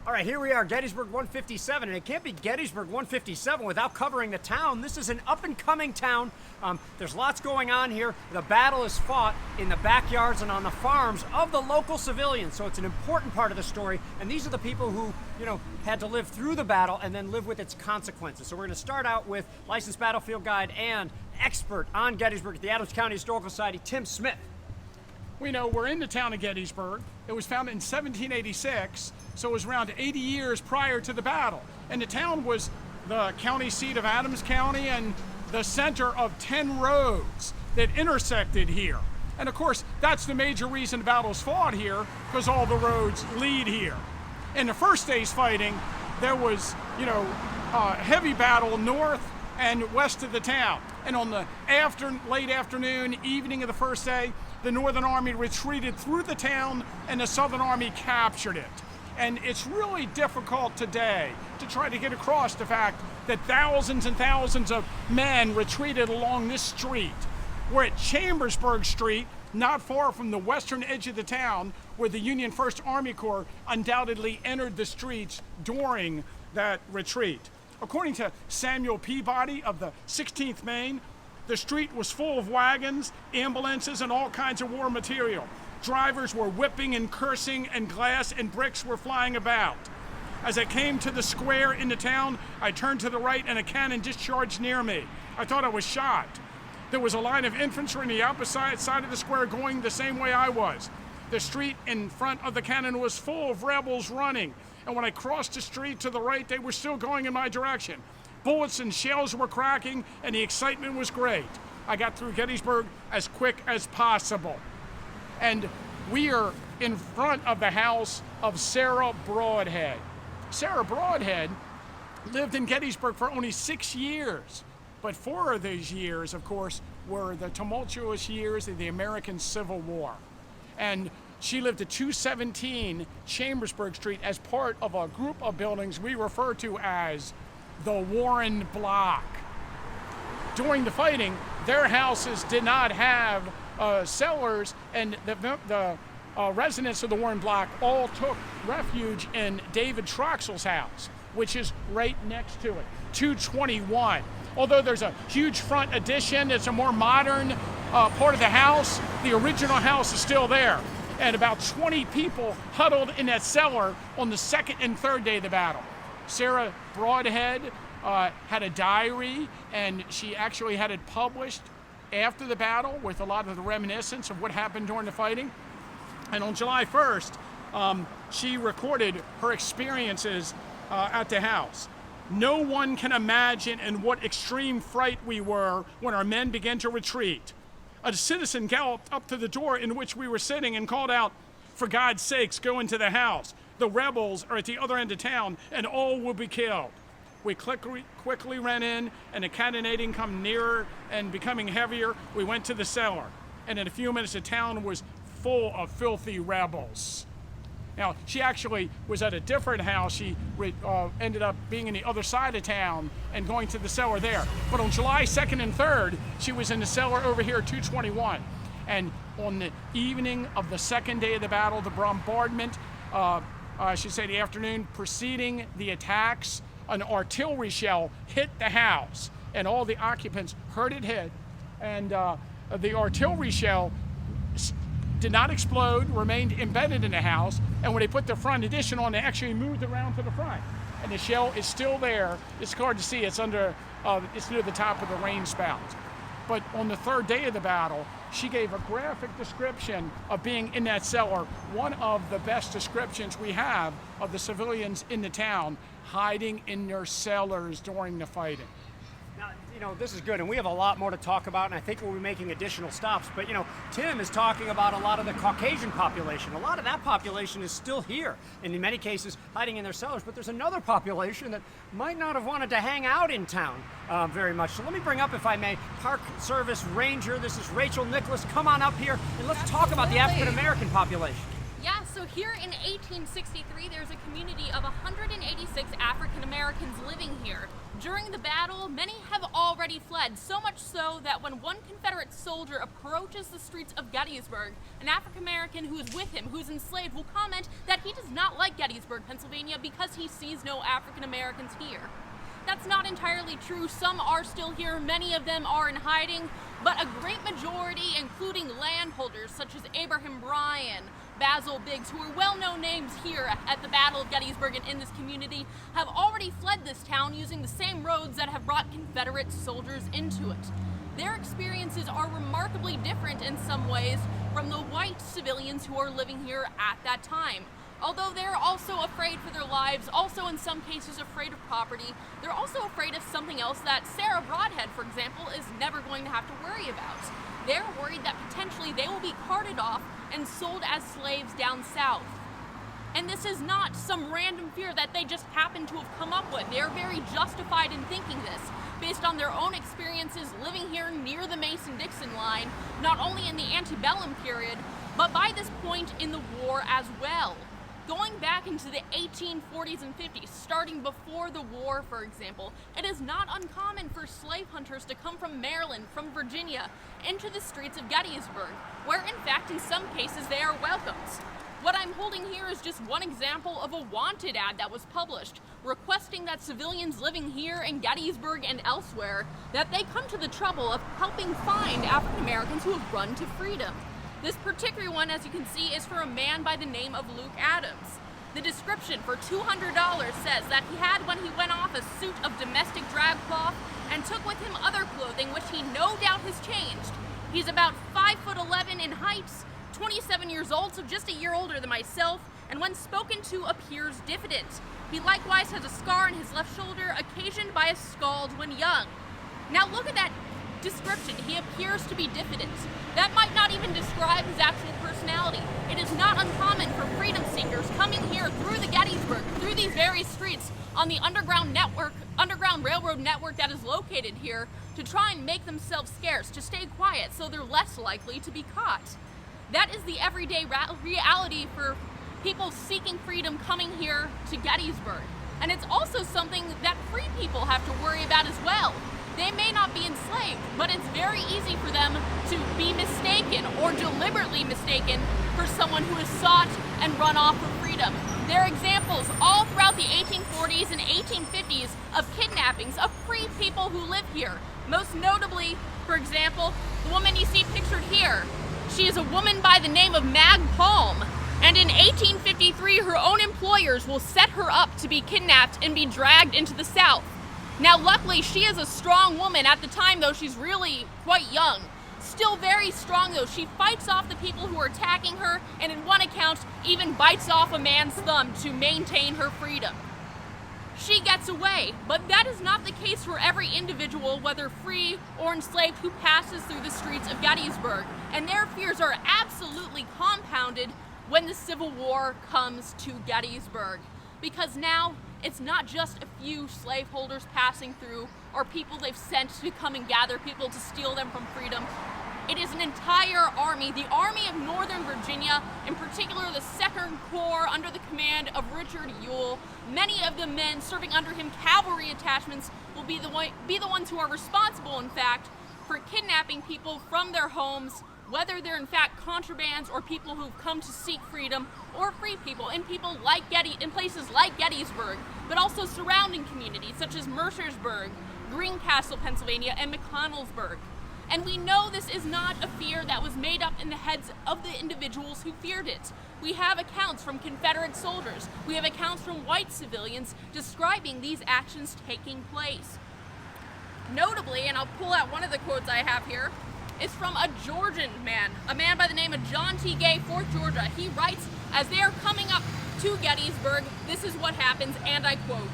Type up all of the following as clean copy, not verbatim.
All right, here we are, Gettysburg 157, and it can't be Gettysburg 157 without covering the town. This is an up-and-coming town. There's lots going on here. The battle is fought in the backyards and on the farms of the local civilians, so it's an important part of the story, and these are the people who, had to live through the battle and then live with its consequences. So we're going to start out with licensed battlefield guide and expert on Gettysburg at the Adams County Historical Society, Tim Smith. We know we're in the town of Gettysburg. It was founded in 1786, so it was around 80 years prior to the battle. And the town was the county seat of Adams County and the center of 10 roads that intersected here. And of course, that's the major reason the battle's fought here, because all the roads lead here. In the first day's fighting, there was, heavy battle north and west of the town. And on the late afternoon, evening of the first day, the Northern Army retreated through the town and the Southern Army captured it. And it's really difficult today to try to get across the fact that thousands and thousands of men retreated along this street. We're at Chambersburg Street, not far from the western edge of the town, where the Union 1st Army Corps undoubtedly entered the streets during that retreat. According to Samuel Peabody of the 16th Maine, the street was full of wagons, ambulances, and all kinds of war material. Drivers were whipping and cursing, and glass and bricks were flying about. As I came to the square in the town, I turned to the right and a cannon discharged near me. I thought I was shot. There was a line of infantry on the opposite side of the square going the same way I was. The street in front of the cannon was full of rebels running, and when I crossed the street to the right, they were still going in my direction. Bullets and shells were cracking, and the excitement was great. I got through Gettysburg as quick as possible. And we are in front of the house of Sarah Broadhead. Sarah Broadhead lived in Gettysburg for only 6 years, but 4 of those years, of course, were the tumultuous years of the American Civil War. And she lived at 217 Chambersburg Street as part of a group of buildings we refer to as the Warren Block. During the fighting, their houses did not have cellars, and the residents of the Warren Block all took refuge in David Troxell's house, which is right next to it, 221. Although there's a huge front addition, it's a more modern part of the house, the original house is still there. And about 20 people huddled in that cellar on the second and third day of the battle. Sarah Broadhead had a diary, and she actually had it published after the battle with a lot of the reminiscence of what happened during the fighting. And on July 1st, she recorded her experiences at the house. No one can imagine in what extreme fright we were when our men began to retreat. A citizen galloped up to the door in which we were sitting and called out, "For God's sakes, go into the house. The rebels are at the other end of town, and all will be killed." We quickly ran in, and the cannonading come nearer and becoming heavier. We went to the cellar, and in a few minutes, the town was full of filthy rebels. Now, she actually was at a different house. She ended up being in the other side of town and going to the cellar there. But on July 2nd and 3rd, she was in the cellar over here at 221. And on the evening of the second day of the battle, the bombardment, I should say the afternoon preceding the attacks, an artillery shell hit the house, and all the occupants heard it hit, and the artillery shell did not explode, remained embedded in the house, and when they put the front addition on, they actually moved around to the front. And the shell is still there. It's hard to see. It's near the top of the rain spout. But on the third day of the battle, she gave a graphic description of being in that cellar, one of the best descriptions we have of the civilians in the town hiding in their cellars during the fighting. Now, this is good, and we have a lot more to talk about, and I think we'll be making additional stops. But, Tim is talking about a lot of the Caucasian population. A lot of that population is still here, and in many cases, hiding in their cellars. But there's another population that might not have wanted to hang out in town very much. So let me bring up, if I may, Park Service Ranger. This is Rachael Nicholas. Come on up here, and let's talk about the African-American population. Yeah, So here in 1863, there's a community of 186 African Americans living here. During the battle, many have already fled, so much so that when one Confederate soldier approaches the streets of Gettysburg, an African American who is with him, who's enslaved, will comment that he does not like Gettysburg, Pennsylvania, because he sees no African Americans here. That's not entirely true. Some are still here, many of them are in hiding, but a great majority, including landholders such as Abraham Bryan, Basil Biggs, who are well-known names here at the Battle of Gettysburg and in this community, have already fled this town using the same roads that have brought Confederate soldiers into it. Their experiences are remarkably different in some ways from the white civilians who are living here at that time. Although they're also afraid for their lives, also in some cases afraid of property, they're also afraid of something else that Sarah Brodhead, for example, is never going to have to worry about. They're worried that potentially they will be carted off and sold as slaves down south. And this is not some random fear that they just happen to have come up with. They're very justified in thinking this, based on their own experiences living here near the Mason-Dixon line, not only in the antebellum period, but by this point in the war as well. Going back into the 1840s and 50s, starting before the war, for example, it is not uncommon for slave hunters to come from Maryland, from Virginia, into the streets of Gettysburg, where in fact in some cases they are welcomed. What I'm holding here is just one example of a wanted ad that was published, requesting that civilians living here in Gettysburg and elsewhere, that they come to the trouble of helping find African Americans who have run to freedom. This particular one, as you can see, is for a man by the name of Luke Adams. The description for $200 says that he had when he went off a suit of domestic drab cloth and took with him other clothing which he no doubt has changed. He's about 5'11" in height, 27 years old, so just a year older than myself, and when spoken to appears diffident. He likewise has a scar on his left shoulder occasioned by a scald when young. Now look at that description. He appears to be diffident. That might not even describe his actual personality. It is not uncommon for freedom seekers coming here through the Gettysburg, through these various streets on the underground railroad network that is located here, to try and make themselves scarce, to stay quiet so they're less likely to be caught. That is the everyday reality for people seeking freedom coming here to Gettysburg. And it's also something that free people have to worry about as well. They may not be enslaved, but it's very easy for them to be mistaken or deliberately mistaken for someone who has sought and run off for freedom. There are examples all throughout the 1840s and 1850s of kidnappings of free people who live here. Most notably, for example, the woman you see pictured here. She is a woman by the name of Mag Palm, and in 1853 her own employers will set her up to be kidnapped and be dragged into the South. Now luckily she is a strong woman. At the time though, she's really quite young. Still very strong though. She fights off the people who are attacking her, and in one account even bites off a man's thumb to maintain her freedom. She gets away, but that is not the case for every individual, whether free or enslaved, who passes through the streets of Gettysburg, and their fears are absolutely compounded when the Civil War comes to Gettysburg. Because now, it's not just a few slaveholders passing through, or people they've sent to come and gather people to steal them from freedom. It is an entire army, the Army of Northern Virginia, in particular the 2nd Corps under the command of Richard Ewell. Many of the men serving under him, cavalry attachments, will be the ones who are responsible, in fact, for kidnapping people from their homes, whether they're in fact contrabands or people who've come to seek freedom, or free people in places like Gettysburg, but also surrounding communities such as Mercersburg, Greencastle, Pennsylvania, and McConnellsburg. And we know this is not a fear that was made up in the heads of the individuals who feared it. We have accounts from Confederate soldiers, we have accounts from white civilians describing these actions taking place. Notably, and I'll pull out one of the quotes I have here, is from a Georgian man, a man by the name of John T. Gay, 4th Georgia. He writes, as they are coming up to Gettysburg, this is what happens, and I quote,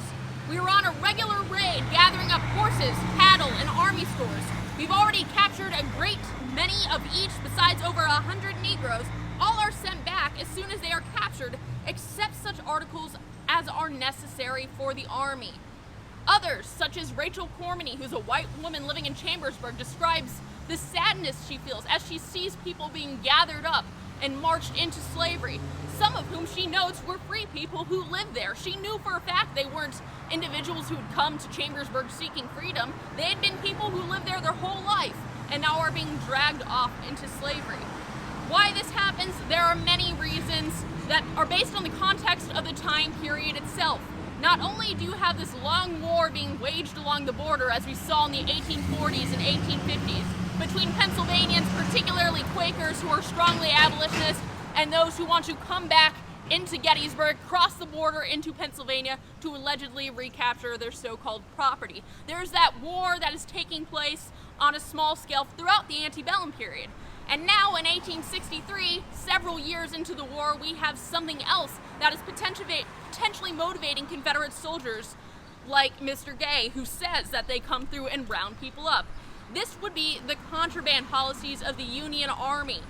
"We were on a regular raid gathering up horses, cattle, and army stores. We've already captured a great many of each, besides over 100 Negroes. All are sent back as soon as they are captured, except such articles as are necessary for the army." Others, such as Rachael, who's a white woman living in Chambersburg, describes the sadness she feels as she sees people being gathered up and marched into slavery, some of whom she notes were free people who lived there. She knew for a fact they weren't individuals who had come to Chambersburg seeking freedom. They had been people who lived there their whole life and now are being dragged off into slavery. Why this happens, there are many reasons that are based on the context of the time period itself. Not only do you have this long war being waged along the border, as we saw in the 1840s and 1850s, between Pennsylvanians, particularly Quakers who are strongly abolitionists, and those who want to come back into Gettysburg, cross the border into Pennsylvania to allegedly recapture their so-called property. There's that war that is taking place on a small scale throughout the antebellum period. And now in 1863, several years into the war, we have something else that is potentially motivating Confederate soldiers like Mr. Gay, who says that they come through and round people up. This would be the contraband policies of the Union Army.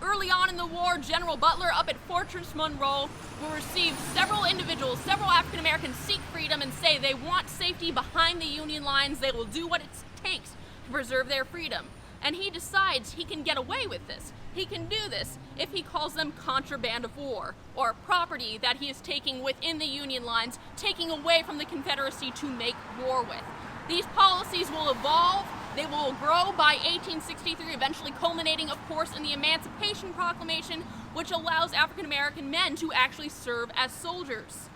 Early on in the war, General Butler up at Fortress Monroe will receive several individuals, several African Americans seek freedom and say they want safety behind the Union lines. They will do what it takes to preserve their freedom. And he decides he can get away with this. He can do this if he calls them contraband of war, or property that he is taking within the Union lines, taking away from the Confederacy to make war with. These policies will evolve. They will grow by 1863, eventually culminating, of course, in the Emancipation Proclamation, which allows African American men to actually serve as soldiers.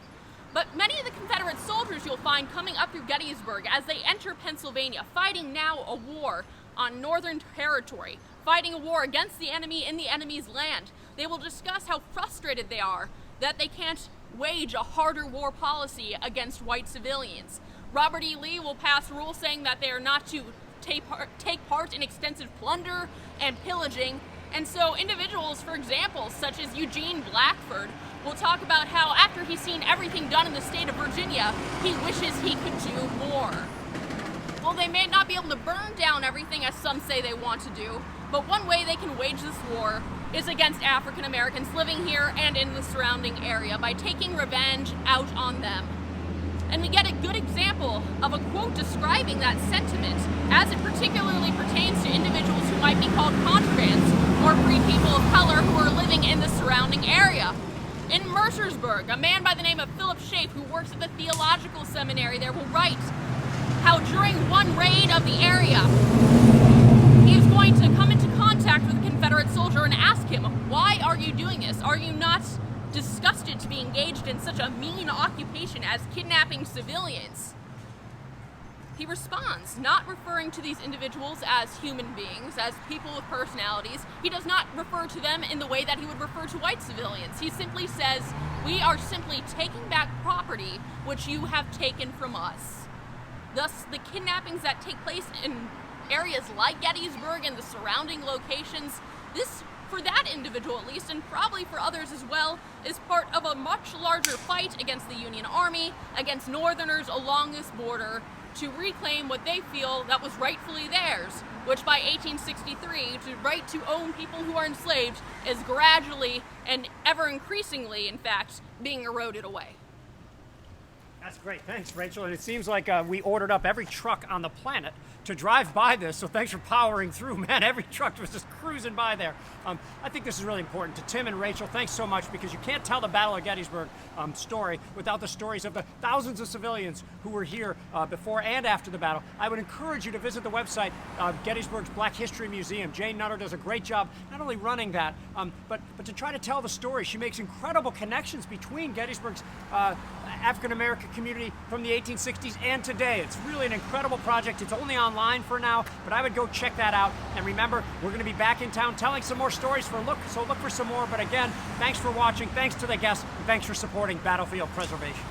But many of the Confederate soldiers you'll find coming up through Gettysburg as they enter Pennsylvania, fighting now a war on Northern territory, fighting a war against the enemy in the enemy's land. They will discuss how frustrated they are that they can't wage a harder war policy against white civilians. Robert E. Lee will pass rules saying that they are not to take part in extensive plunder and pillaging. And so individuals, for example, such as Eugene Blackford, will talk about how after he's seen everything done in the state of Virginia, he wishes he could do more. Well, they may not be able to burn down everything as some say they want to do, but one way they can wage this war is against African Americans living here and in the surrounding area by taking revenge out on them. And we get a good example of a quote describing that sentiment as it particularly pertains to individuals who might be called contrabands or free people of color who are living in the surrounding area. In Mercersburg, a man by the name of Philip Schaaf, who works at the Theological Seminary there, will write how during one raid of the area, he is going to come into contact with a Confederate soldier and ask him, "Why are you doing this? Are you not disgusted to be engaged in such a mean occupation as kidnapping civilians?" He responds, not referring to these individuals as human beings, as people with personalities. He does not refer to them in the way that he would refer to white civilians. He simply says, "We are simply taking back property which you have taken from us." Thus, the kidnappings that take place in areas like Gettysburg and the surrounding locations, this, for that individual at least, and probably for others as well, is part of a much larger fight against the Union Army, against Northerners along this border, to reclaim what they feel that was rightfully theirs, which by 1863, the right to own people who are enslaved is gradually and ever increasingly, in fact, being eroded away. That's great. Thanks, Rachel. And it seems like we ordered up every truck on the planet to drive by this, so thanks for powering through. Man, every truck was just cruising by there. I think this is really important. To Tim and Rachel, thanks so much, because you can't tell the Battle of Gettysburg story without the stories of the thousands of civilians who were here before and after the battle. I would encourage you to visit the website, Gettysburg's Black History Museum. Jane Nutter does a great job not only running that, but to try to tell the story. She makes incredible connections between Gettysburg's African-American community from the 1860s and today. It's really an incredible project. It's only online for now, but I would go check that out. And remember, we're going to be back in town telling some more stories so look for some more. But again, thanks for watching, thanks to the guests, and thanks for supporting Battlefield Preservation.